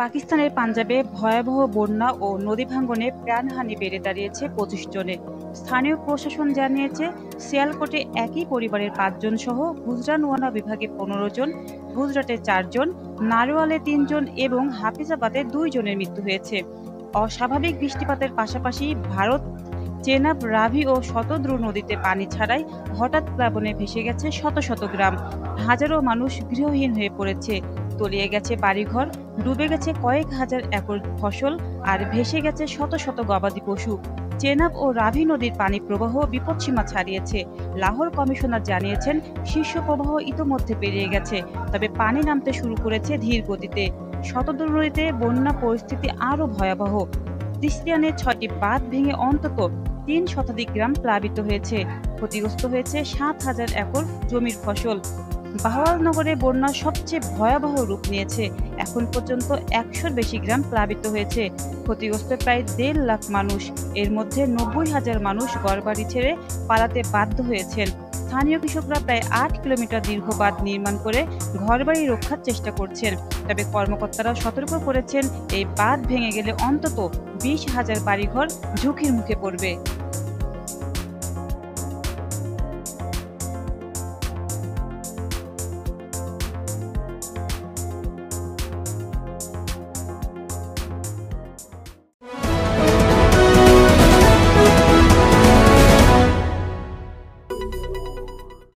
পাকিস্তানের পাঞ্জাবে ভয়াবহ বন্যা ও নদী ভাঙনে প্রাণহানি বেড়ে দাঁড়িয়েছে ২৫ জনে। স্থানীয় প্রশাসন জানিয়েছে, সিয়ালকোটে একই পরিবারের ৫ জন সহ গুজরানওয়ালা বিভাগে ১৫ জন, গুজরাটে ৪ জন, নারওয়ালে ৩ জন এবং হাফিজাবাদে ২ জনের মৃত্যু হয়েছে। অস্বাভাবিক বৃষ্টিপাতের পাশাপাশি ভারত চেনাব, রাভি ও শতদ্রু নদীতে পানি ছাড়াই হঠাৎ প্লাবনে ভেসে গেছে শত শত গ্রাম। হাজারো মানুষ গৃহহীন হয়ে পড়েছে, তলিয়ে গেছে বাড়িঘর, ডুবে গেছে কয়েক হাজার একর ফসল আর ভেসে গেছে শত শত গবাদি পশু। চেনাব ও রাভি নদীর পানি প্রবাহ বিপদসীমা ছাড়িয়েছে। লাহোর কমিশনার জানিয়েছেন, শীর্ষ প্রবাহ ইতোমধ্যে পেরিয়ে গেছে, তবে পানি নামতে শুরু করেছে ধীর গতিতে। শতদ্রু নদীতে বন্যা পরিস্থিতি আরও ভয়াবহ। তিস্তানে ৬টি বাঁধ ভেঙে অন্তত ৩ শতাধিক গ্রাম প্লাবিত হয়েছে। ক্ষতিগ্রস্ত হয়েছে ৭,০০০ একর জমির ফসল। বাহওয়ালনগরে বন্যা সবচেয়ে ভয়াবহ রূপ নিয়েছে। এখন পর্যন্ত ১০০-র বেশি গ্রাম প্লাবিত হয়েছে। ক্ষতিগ্রস্ত প্রায় ১.৫ লাখ মানুষ। এর মধ্যে ৯০,০০০ মানুষ ঘরবাড়ি ছেড়ে পালাতে বাধ্য হয়েছেন। স্থানীয় কৃষকরা প্রায় ৮ কিলোমিটার দীর্ঘ বাঁধ নির্মাণ করে ঘরবাড়ি রক্ষার চেষ্টা করছেন। তবে কর্মকর্তারা সতর্ক করেছেন, এই বাঁধ ভেঙে গেলে অন্তত ২০,০০০ বাড়িঘর ঝুঁকির মুখে পড়বে।